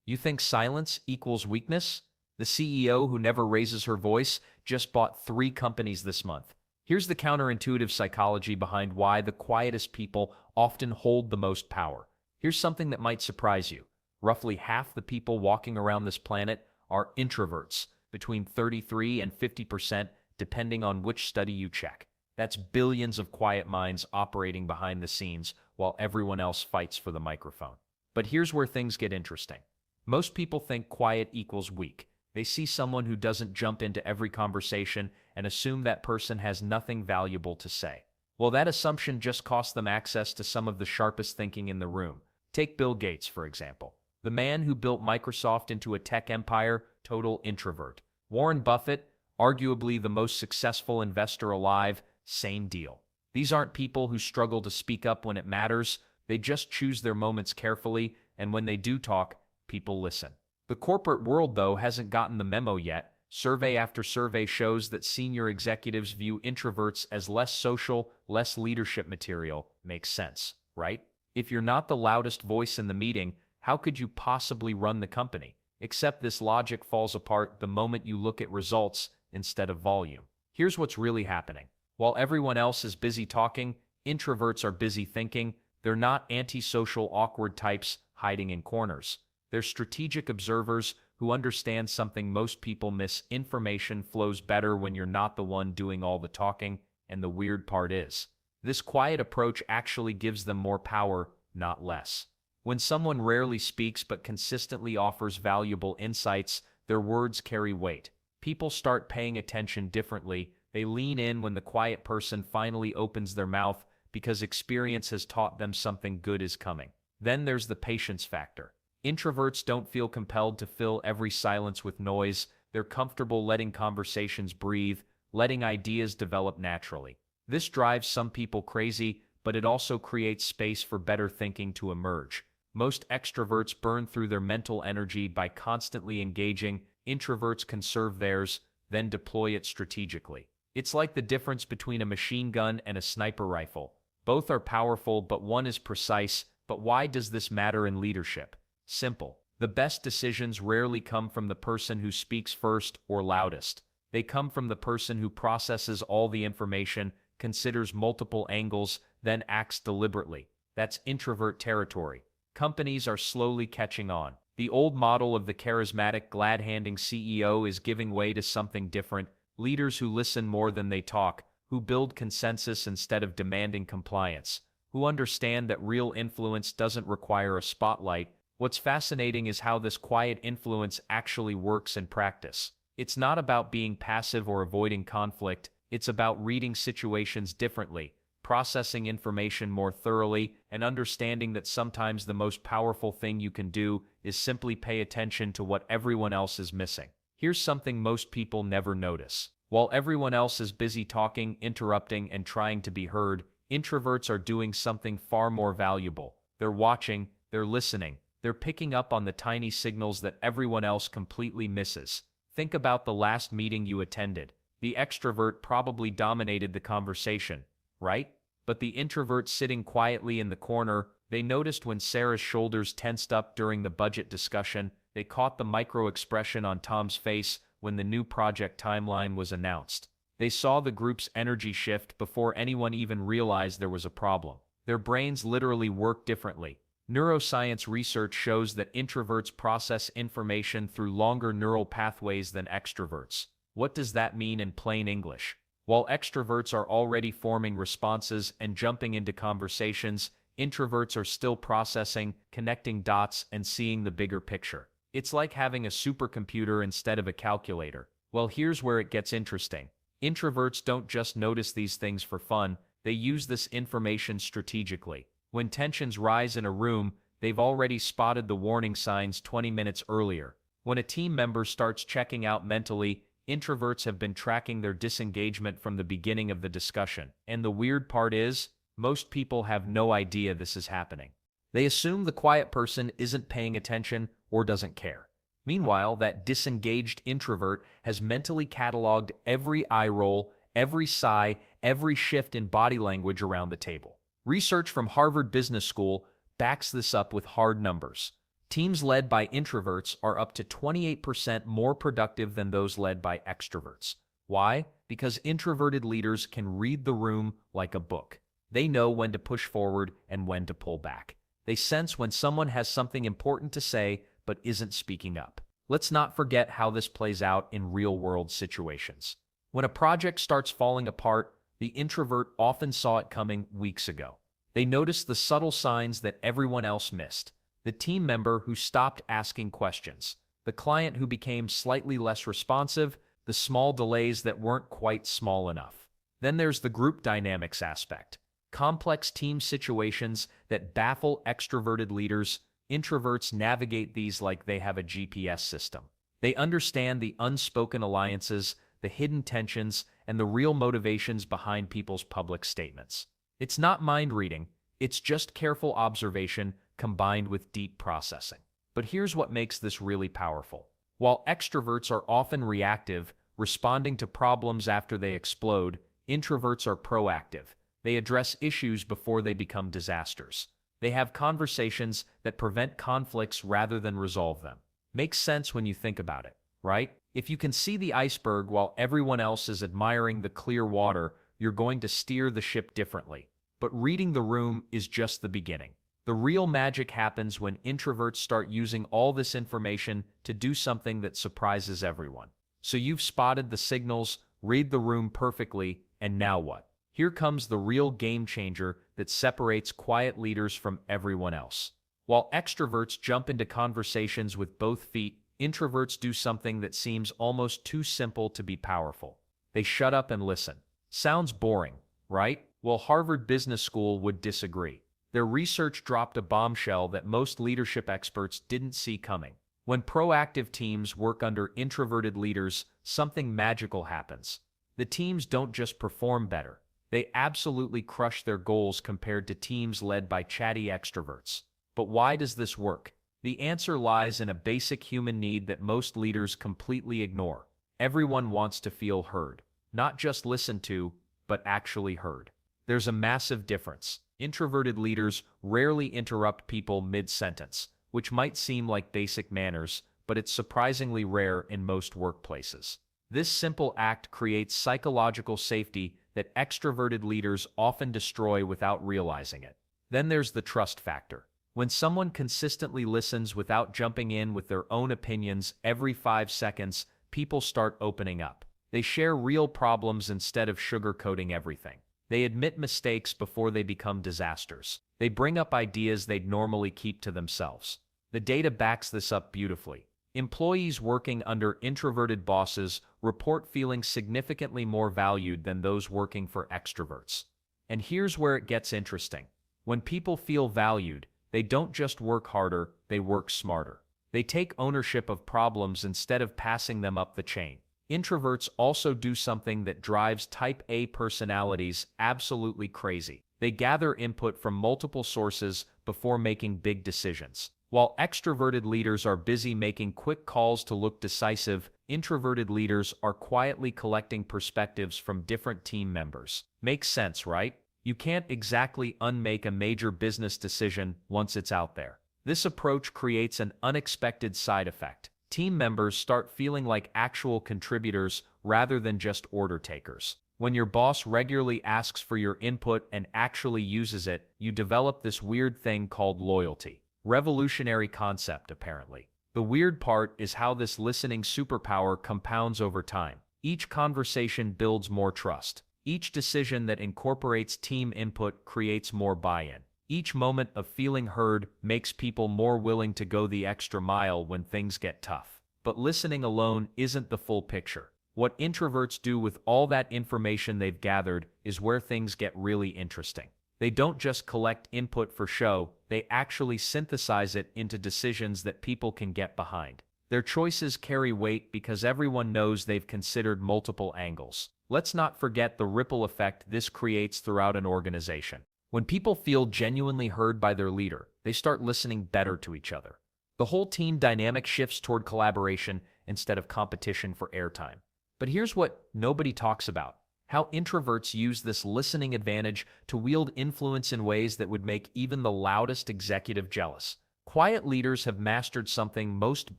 You think silence equals weakness? The CEO who never raises her voice just bought 3 companies this month. Here's the counterintuitive psychology behind why the quietest people often hold the most power. Here's something that might surprise you. Roughly half the people walking around this planet are introverts, between 33 and 50%, depending on which study you check. That's billions of quiet minds operating behind the scenes while everyone else fights for the microphone. But here's where things get interesting. Most people think quiet equals weak. They see someone who doesn't jump into every conversation and assume that person has nothing valuable to say. Well, that assumption just costs them access to some of the sharpest thinking in the room. Take Bill Gates, for example. The man who built Microsoft into a tech empire, total introvert. Warren Buffett, arguably the most successful investor alive, same deal. These aren't people who struggle to speak up when it matters. They just choose their moments carefully, and when they do talk, people listen. The corporate world, though, hasn't gotten the memo yet. Survey after survey shows that senior executives view introverts as less social, less leadership material. Makes sense, right? If you're not the loudest voice in the meeting, how could you possibly run the company? Except this logic falls apart the moment you look at results instead of volume. Here's what's really happening. While everyone else is busy talking, introverts are busy thinking. They're not antisocial, awkward types hiding in corners. They're strategic observers who understand something most people miss. Information flows better when you're not the one doing all the talking, and the weird part is, this quiet approach actually gives them more power, not less. When someone rarely speaks but consistently offers valuable insights, their words carry weight. People start paying attention differently. They lean in when the quiet person finally opens their mouth because experience has taught them something good is coming. Then there's the patience factor. Introverts don't feel compelled to fill every silence with noise. They're comfortable letting conversations breathe, letting ideas develop naturally. This drives some people crazy, but it also creates space for better thinking to emerge. Most extroverts burn through their mental energy by constantly engaging. Introverts conserve theirs, then deploy it strategically. It's like the difference between a machine gun and a sniper rifle. Both are powerful, but one is precise. But why does this matter in leadership? Simple. The best decisions rarely come from the person who speaks first or loudest. They come from the person who processes all the information, considers multiple angles, then acts deliberately. That's introvert territory. Companies are slowly catching on. The old model of the charismatic, glad-handing CEO is giving way to something different. Leaders who listen more than they talk, who build consensus instead of demanding compliance, who understand that real influence doesn't require a spotlight. What's fascinating is how this quiet influence actually works in practice. It's not about being passive or avoiding conflict. It's about reading situations differently, processing information more thoroughly, and understanding that sometimes the most powerful thing you can do is simply pay attention to what everyone else is missing. Here's something most people never notice. While everyone else is busy talking, interrupting, and trying to be heard, introverts are doing something far more valuable. They're watching, they're listening, they're picking up on the tiny signals that everyone else completely misses. Think about the last meeting you attended. The extrovert probably dominated the conversation, right? But the introvert sitting quietly in the corner, they noticed when Sarah's shoulders tensed up during the budget discussion. They caught the micro-expression on Tom's face when the new project timeline was announced. They saw the group's energy shift before anyone even realized there was a problem. Their brains literally work differently. Neuroscience research shows that introverts process information through longer neural pathways than extroverts. What does that mean in plain English? While extroverts are already forming responses and jumping into conversations, introverts are still processing, connecting dots, and seeing the bigger picture. It's like having a supercomputer instead of a calculator. Well, here's where it gets interesting. Introverts don't just notice these things for fun, they use this information strategically. When tensions rise in a room, they've already spotted the warning signs 20 minutes earlier. When a team member starts checking out mentally, introverts have been tracking their disengagement from the beginning of the discussion. And the weird part is, most people have no idea this is happening. They assume the quiet person isn't paying attention or doesn't care. Meanwhile, that disengaged introvert has mentally cataloged every eye roll, every sigh, every shift in body language around the table. Research from Harvard Business School backs this up with hard numbers. Teams led by introverts are up to 28% more productive than those led by extroverts. Why? Because introverted leaders can read the room like a book. They know when to push forward and when to pull back. They sense when someone has something important to say but isn't speaking up. Let's not forget how this plays out in real-world situations. When a project starts falling apart, the introvert often saw it coming weeks ago. They noticed the subtle signs that everyone else missed. The team member who stopped asking questions, the client who became slightly less responsive, the small delays that weren't quite small enough. Then there's the group dynamics aspect. Complex team situations that baffle extroverted leaders. Introverts navigate these like they have a GPS system. They understand the unspoken alliances, the hidden tensions, and the real motivations behind people's public statements. It's not mind reading, it's just careful observation combined with deep processing. But here's what makes this really powerful. While extroverts are often reactive, responding to problems after they explode, introverts are proactive. They address issues before they become disasters. They have conversations that prevent conflicts rather than resolve them. Makes sense when you think about it, right? If you can see the iceberg while everyone else is admiring the clear water, you're going to steer the ship differently. But reading the room is just the beginning. The real magic happens when introverts start using all this information to do something that surprises everyone. So you've spotted the signals, read the room perfectly, and now what? Here comes the real game changer that separates quiet leaders from everyone else. While extroverts jump into conversations with both feet, introverts do something that seems almost too simple to be powerful. They shut up and listen. Sounds boring, right? Well, Harvard Business School would disagree. Their research dropped a bombshell that most leadership experts didn't see coming. When proactive teams work under introverted leaders, something magical happens. The teams don't just perform better. They absolutely crush their goals compared to teams led by chatty extroverts. But why does this work? The answer lies in a basic human need that most leaders completely ignore. Everyone wants to feel heard. Not just listened to, but actually heard. There's a massive difference. Introverted leaders rarely interrupt people mid-sentence, which might seem like basic manners, but it's surprisingly rare in most workplaces. This simple act creates psychological safety that extroverted leaders often destroy without realizing it. Then there's the trust factor. When someone consistently listens without jumping in with their own opinions every 5 seconds, people start opening up. They share real problems instead of sugarcoating everything. They admit mistakes before they become disasters. They bring up ideas they'd normally keep to themselves. The data backs this up beautifully. Employees working under introverted bosses report feeling significantly more valued than those working for extroverts. And here's where it gets interesting. When people feel valued, they don't just work harder, they work smarter. They take ownership of problems instead of passing them up the chain. Introverts also do something that drives type A personalities absolutely crazy. They gather input from multiple sources before making big decisions. While extroverted leaders are busy making quick calls to look decisive, introverted leaders are quietly collecting perspectives from different team members. Makes sense, right? You can't exactly unmake a major business decision once it's out there. This approach creates an unexpected side effect. Team members start feeling like actual contributors rather than just order takers. When your boss regularly asks for your input and actually uses it, you develop this weird thing called loyalty. Revolutionary concept, apparently. The weird part is how this listening superpower compounds over time. Each conversation builds more trust. Each decision that incorporates team input creates more buy-in. Each moment of feeling heard makes people more willing to go the extra mile when things get tough. But listening alone isn't the full picture. What introverts do with all that information they've gathered is where things get really interesting. They don't just collect input for show, they actually synthesize it into decisions that people can get behind. Their choices carry weight because everyone knows they've considered multiple angles. Let's not forget the ripple effect this creates throughout an organization. When people feel genuinely heard by their leader, they start listening better to each other. The whole team dynamic shifts toward collaboration instead of competition for airtime. But here's what nobody talks about: how introverts use this listening advantage to wield influence in ways that would make even the loudest executive jealous. Quiet leaders have mastered something most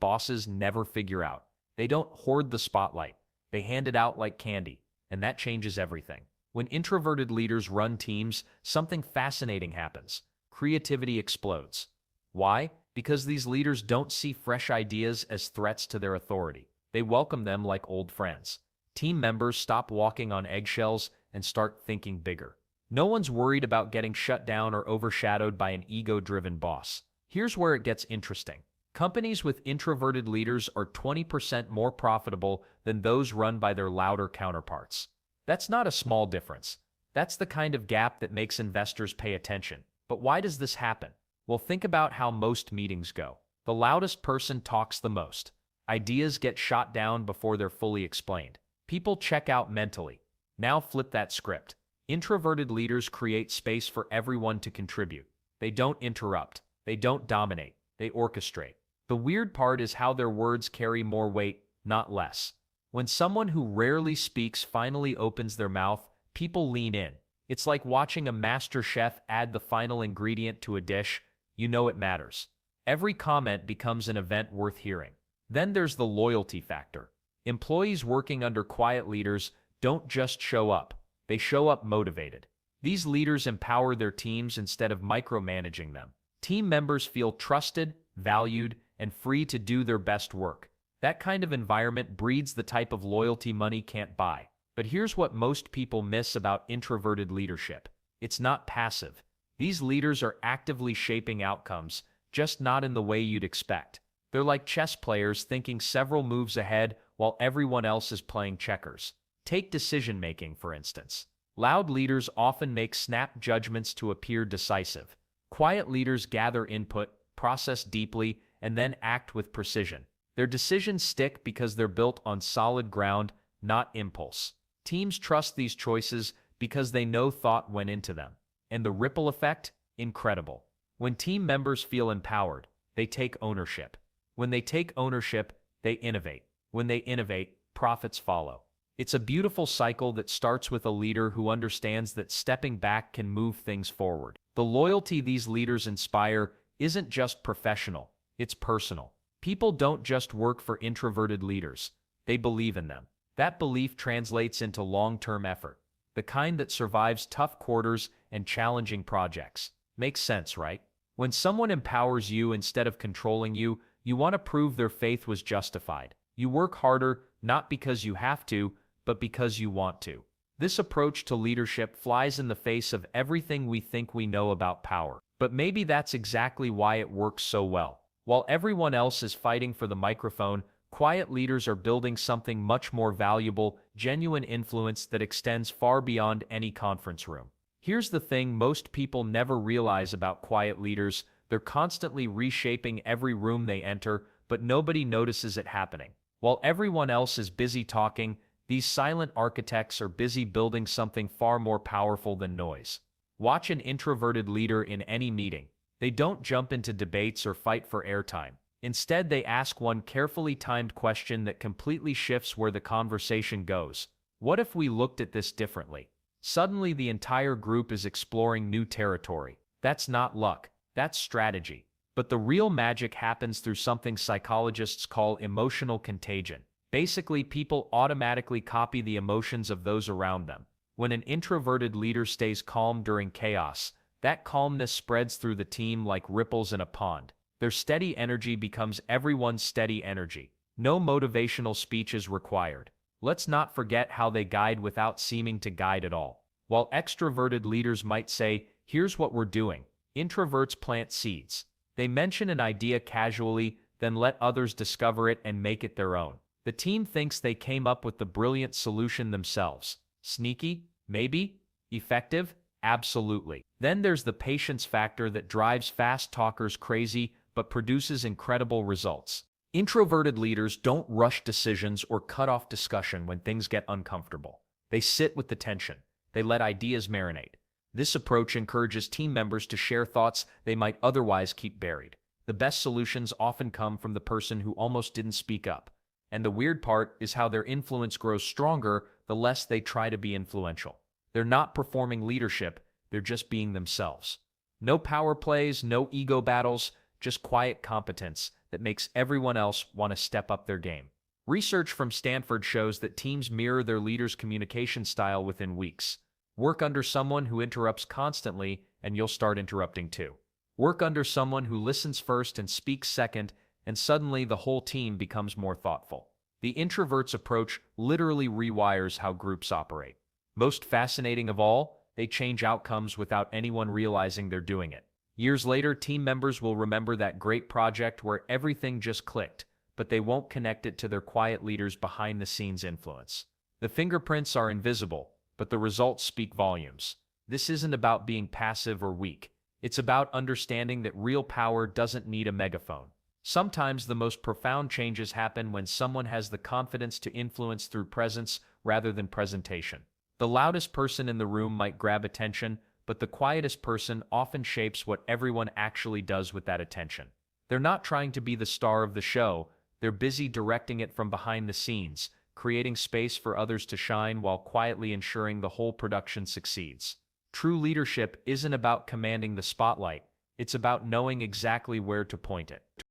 bosses never figure out. They don't hoard the spotlight. They hand it out like candy, and that changes everything. When introverted leaders run teams, something fascinating happens. Creativity explodes. Why? Because these leaders don't see fresh ideas as threats to their authority. They welcome them like old friends. Team members stop walking on eggshells and start thinking bigger. No one's worried about getting shut down or overshadowed by an ego-driven boss. Here's where it gets interesting. Companies with introverted leaders are 20% more profitable than those run by their louder counterparts. That's not a small difference. That's the kind of gap that makes investors pay attention. But why does this happen? Well, think about how most meetings go. The loudest person talks the most. Ideas get shot down before they're fully explained. People check out mentally. Now flip that script. Introverted leaders create space for everyone to contribute. They don't interrupt. They don't dominate. They orchestrate. The weird part is how their words carry more weight, not less. When someone who rarely speaks finally opens their mouth, people lean in. It's like watching a master chef add the final ingredient to a dish. You know it matters. Every comment becomes an event worth hearing. Then there's the loyalty factor. Employees working under quiet leaders don't just show up. They show up motivated. These leaders empower their teams instead of micromanaging them. Team members feel trusted, valued, and free to do their best work. That kind of environment breeds the type of loyalty money can't buy. But here's what most people miss about introverted leadership. It's not passive. These leaders are actively shaping outcomes, just not in the way you'd expect. They're like chess players thinking several moves ahead while everyone else is playing checkers. Take decision-making, for instance. Loud leaders often make snap judgments to appear decisive. Quiet leaders gather input, process deeply, and then act with precision. Their decisions stick because they're built on solid ground, not impulse. Teams trust these choices because they know thought went into them. And the ripple effect? Incredible. When team members feel empowered, they take ownership. When they take ownership, they innovate. When they innovate, profits follow. It's a beautiful cycle that starts with a leader who understands that stepping back can move things forward. The loyalty these leaders inspire isn't just professional, it's personal. People don't just work for introverted leaders, they believe in them. That belief translates into long-term effort, the kind that survives tough quarters and challenging projects. Makes sense, right? When someone empowers you instead of controlling you, you want to prove their faith was justified. You work harder, not because you have to, but because you want to. This approach to leadership flies in the face of everything we think we know about power. But maybe that's exactly why it works so well. While everyone else is fighting for the microphone, quiet leaders are building something much more valuable, genuine influence that extends far beyond any conference room. Here's the thing most people never realize about quiet leaders: they're constantly reshaping every room they enter, but nobody notices it happening. While everyone else is busy talking, these silent architects are busy building something far more powerful than noise. Watch an introverted leader in any meeting. They don't jump into debates or fight for airtime. Instead, they ask one carefully timed question that completely shifts where the conversation goes. What if we looked at this differently? Suddenly, the entire group is exploring new territory. That's not luck. That's strategy. But the real magic happens through something psychologists call emotional contagion. Basically, people automatically copy the emotions of those around them. When an introverted leader stays calm during chaos, that calmness spreads through the team like ripples in a pond. Their steady energy becomes everyone's steady energy. No motivational speech is required. Let's not forget how they guide without seeming to guide at all. While extroverted leaders might say, "Here's what we're doing," introverts plant seeds. They mention an idea casually, then let others discover it and make it their own. The team thinks they came up with the brilliant solution themselves. Sneaky? Maybe. Effective? Absolutely. Then there's the patience factor that drives fast talkers crazy but produces incredible results. Introverted leaders don't rush decisions or cut off discussion when things get uncomfortable. They sit with the tension. They let ideas marinate. This approach encourages team members to share thoughts they might otherwise keep buried. The best solutions often come from the person who almost didn't speak up. And the weird part is how their influence grows stronger the less they try to be influential. They're not performing leadership, they're just being themselves. No power plays, no ego battles, just quiet competence that makes everyone else want to step up their game. Research from Stanford shows that teams mirror their leader's communication style within weeks. Work under someone who interrupts constantly, and you'll start interrupting too. Work under someone who listens first and speaks second, and suddenly the whole team becomes more thoughtful. The introvert's approach literally rewires how groups operate. Most fascinating of all, they change outcomes without anyone realizing they're doing it. Years later, team members will remember that great project where everything just clicked, but they won't connect it to their quiet leader's behind-the-scenes influence. The fingerprints are invisible, but the results speak volumes. This isn't about being passive or weak. It's about understanding that real power doesn't need a megaphone. Sometimes the most profound changes happen when someone has the confidence to influence through presence rather than presentation. The loudest person in the room might grab attention, but the quietest person often shapes what everyone actually does with that attention. They're not trying to be the star of the show, they're busy directing it from behind the scenes, creating space for others to shine while quietly ensuring the whole production succeeds. True leadership isn't about commanding the spotlight, it's about knowing exactly where to point it.